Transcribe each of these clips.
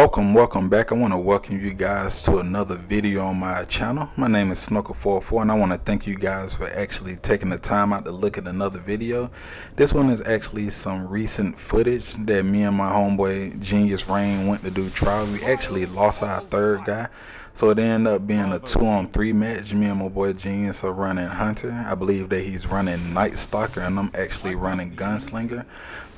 Welcome back. I want to welcome you guys to another video on my channel. My name is Snuckle44 and I want to thank you guys for actually taking the time out to look at another video. This one is actually some recent footage that me and my homeboy Genius Rain went to do trials. We actually lost our third guy, so it ended up being a 2-on-3 match. Me and my boy Genius are running Hunter. I believe that he's running Night Stalker and I'm actually running Gunslinger.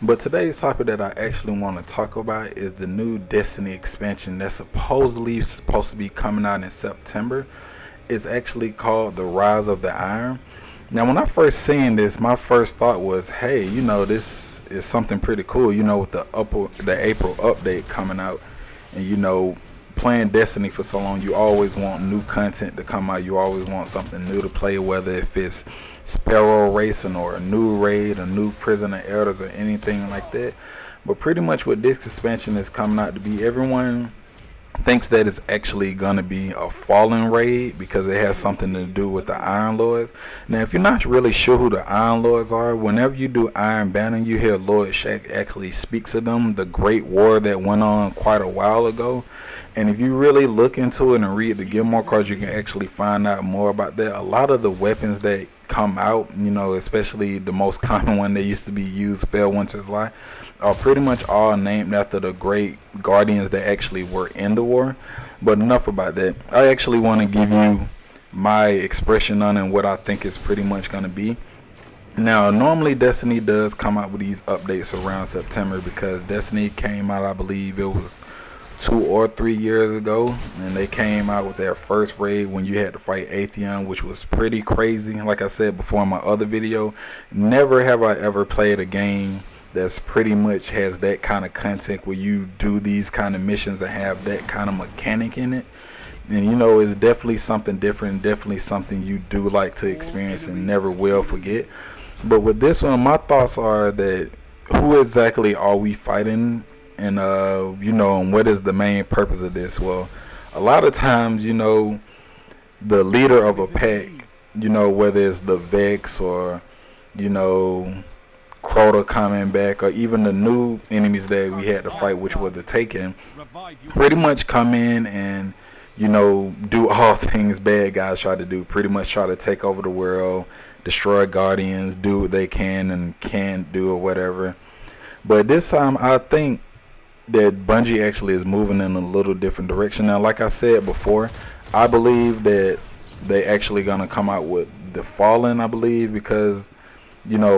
But today's topic that I actually want to talk about is the new Destiny expansion that's supposedly supposed to be coming out in September. It's actually called The Rise of the Iron. Now, when I first seen this, my first thought was, hey, this is something pretty cool, with the April update coming out. And playing Destiny for so long, you always want new content to come out. You always want something new to play, whether if it's Sparrow Racing or a new raid, a new Prison of Elders or anything like that. But pretty much what this expansion is coming out to be, everyone thinks that it's actually going to be a Fallen raid because it has something to do with the Iron Lords. Now, if you're not really sure who the Iron Lords are, whenever you do Iron Banner, you hear Lord Shaxx actually speaks of them, the great war that went on quite a while ago. And if you really look into it and read the Gilmore cards, you can actually find out more about that. A lot of the weapons that come out, especially the most common one that used to be used, Felwinter's Lie, are pretty much all named after the great guardians that actually were in the war. But enough about that. I actually want to give you my expression on and what I think is pretty much going to be. Now, normally Destiny does come out with these updates around September because Destiny came out, I believe it was 2 or 3 years ago, and they came out with their first raid when you had to fight Atheon, which was pretty crazy. Like I said before in my other video, never have I ever played a game that's pretty much has that kind of content where you do these kind of missions and have that kind of mechanic in it. And it's definitely something different, definitely something you do like to experience and never will forget. But with this one, my thoughts are that who exactly are we fighting? And and what is the main purpose of this? Well, a lot of times, the leader of a pack, whether it's the Vex or Crota coming back, or even the new enemies that we had to fight, which were the Taken, pretty much come in and do all things bad guys try to do. Pretty much try to take over the world, destroy Guardians, do what they can and can't do or whatever. But this time, I think that Bungie actually is moving in a little different direction. Now, like I said before, I believe that they actually gonna come out with the Fallen, I believe, because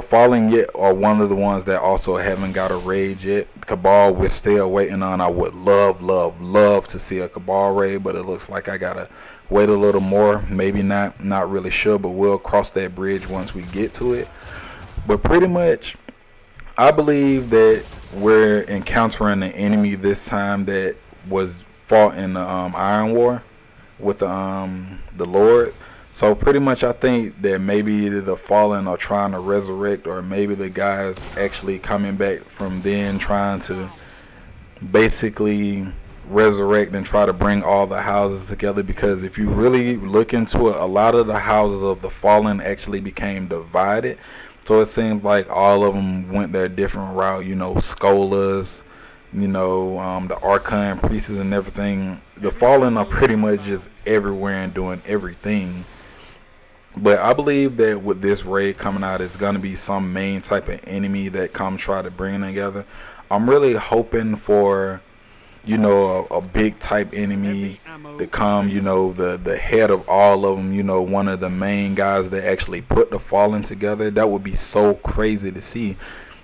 Fallen yet are one of the ones that also haven't got a raid yet. Cabal we're still waiting on. I would love to see a Cabal raid, but it looks like I gotta wait a little more. Maybe not really sure, but we'll cross that bridge once we get to it. But pretty much, I believe that we're encountering an enemy this time that was fought in the Iron War with the Lords. So pretty much I think that maybe the Fallen are trying to resurrect, or maybe the guys actually coming back from then trying to basically resurrect and try to bring all the houses together. Because if you really look into it, a lot of the houses of the Fallen actually became divided. So it seems like all of them went their different route. Skolas, the Archon priests and everything. The Fallen are pretty much just everywhere and doing everything. But I believe that with this raid coming out, it's going to be some main type of enemy that come try to bring together. I'm really hoping for, a big type enemy to come, the head of all of them, one of the main guys that actually put the Fallen together. That would be so crazy to see,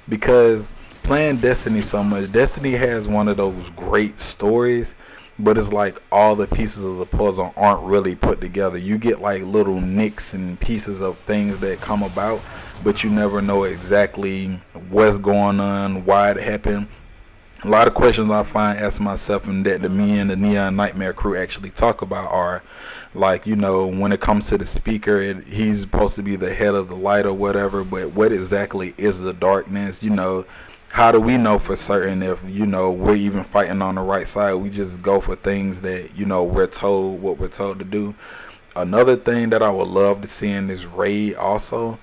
because playing Destiny so much, Destiny has one of those great stories, but it's like all the pieces of the puzzle aren't really put together. You get like little nicks and pieces of things that come about, but you never know exactly what's going on, why it happened. A lot of questions I find asking myself, and that me and the Neon Nightmare crew actually talk about, are like, when it comes to the speaker, he's supposed to be the head of the light or whatever, but what exactly is the darkness? How do we know for certain if we're even fighting on the right side? We just go for things that we're told what we're told to do. Another thing that I would love to see in this raid also,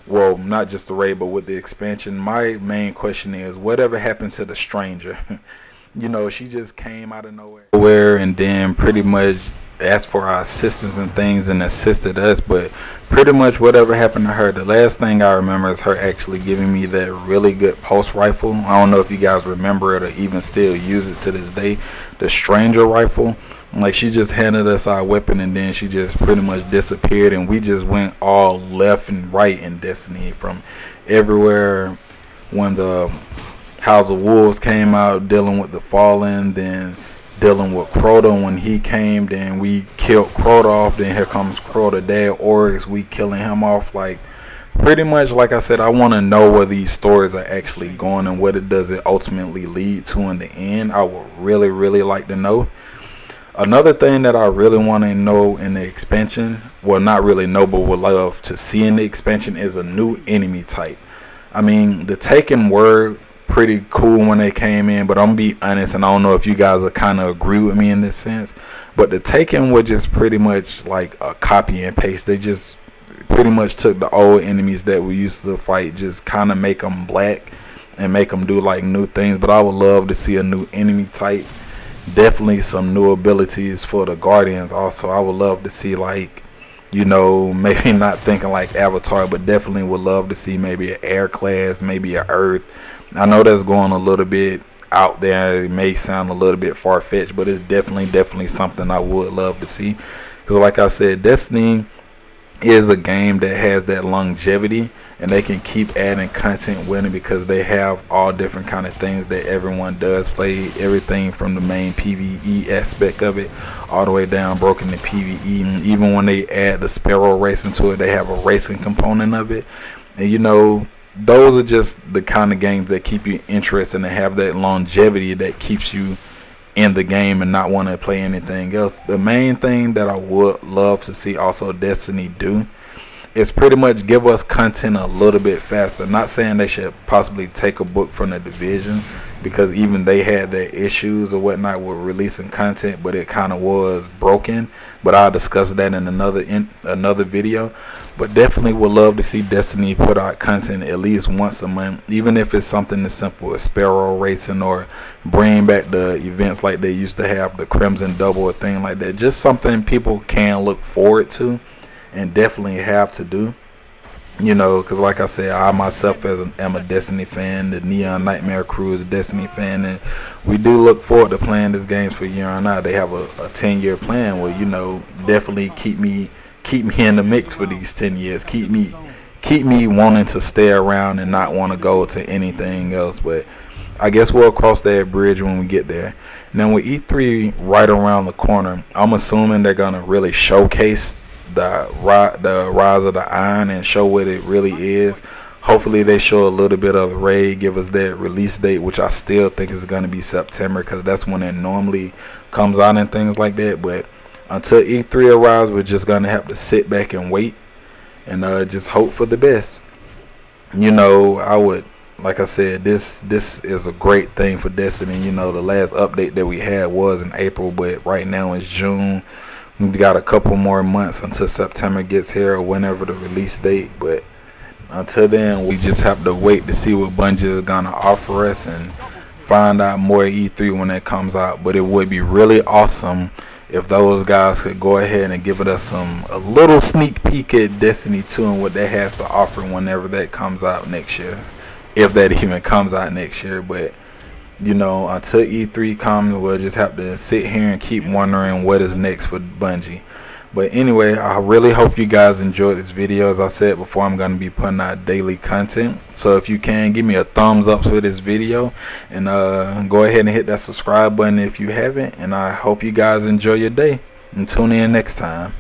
well, not just the raid, but with the expansion, my main question is, whatever happened to the Stranger? you know, she just came out of nowhere and then pretty much asked for our assistance and things and assisted us. But pretty much whatever happened to her, the last thing I remember is her actually giving me that really good pulse rifle. I don't know if you guys remember it or even still use it to this day, the Stranger rifle. Like, she just handed us our weapon and then she just pretty much disappeared, and we just went all left and right in Destiny from everywhere. When the House of Wolves came out, dealing with the Fallen, then dealing with Crota when he came, then we killed Crota off, then here comes Crota Dad Oryx, we killing him off. Like, pretty much, like I said, I want to know where these stories are actually going and what it does it ultimately lead to in the end. I would really like to know. Another thing that I really want to know in the expansion, well, not really know, but would love to see in the expansion, is a new enemy type. I mean, the Taken were pretty cool when they came in, but I'm gonna be honest, and I don't know if you guys will kind of agree with me in this sense, but the Taken were just pretty much like a copy and paste. They just pretty much took the old enemies that we used to fight, just kind of make them black and make them do like new things. But I would love to see a new enemy type. Definitely some new abilities for the Guardians. Also, I would love to see, like, you know, maybe not thinking like Avatar, but definitely would love to see maybe an air class, maybe an earth. I know that's going a little bit out there. It may sound a little bit far-fetched, but it's definitely something I would love to see. Because like I said, Destiny is a game that has that longevity, and they can keep adding content with it because they have all different kind of things that everyone does play. Everything from the main PvE aspect of it all the way down broken to PvE. And even when they add the Sparrow racing to it, they have a racing component of it. And you know, those are just the kind of games that keep you interested and have that longevity that keeps you in the game and not want to play anything else. The main thing that I would love to see also Destiny do is pretty much give us content a little bit faster. Not saying they should possibly take a book from the Division, because even they had their issues or whatnot with releasing content, but it kind of was broken. But I'll discuss that in another video. But definitely would love to see Destiny put out content at least once a month, even if it's something as simple as Sparrow racing, or bring back the events like they used to have, the Crimson Double or thing like that. Just something people can look forward to and definitely have to do. You know, because like I said, I myself am a Destiny fan. The Neon Nightmare crew is a Destiny fan, and we do look forward to playing these games for a year on out. They have a 10-year plan where, you know, definitely keep me in the mix for these 10 years. Keep me wanting to stay around and not want to go to anything else. But I guess we'll cross that bridge when we get there. Now with E3 right around the corner, I'm assuming they're gonna really showcase the rise of the Iron and show what it really is. Hopefully they show a little bit of the raid, give us that release date, which I still think is going to be September, because that's when it normally comes out and things like that. But until E3 arrives, we're just going to have to sit back and wait and just hope for the best. You know, I would, like I said, this is a great thing for Destiny. You know, the last update that we had was in April, but right now it's June. We've got a couple more months until September gets here, or whenever the release date. But until then, we just have to wait to see what Bungie is gonna offer us and find out more E3 when it comes out. But it would be really awesome if those guys could go ahead and give us a little sneak peek at Destiny 2 and what they have to offer whenever that comes out next year, if that even comes out next year. But you know, until E3 comes, we'll just have to sit here and keep wondering what is next for Bungie. But anyway, I really hope you guys enjoyed this video. As I said before, I'm going to be putting out daily content. So if you can, give me a thumbs up for this video. And go ahead and hit that subscribe button if you haven't. And I hope you guys enjoy your day. And tune in next time.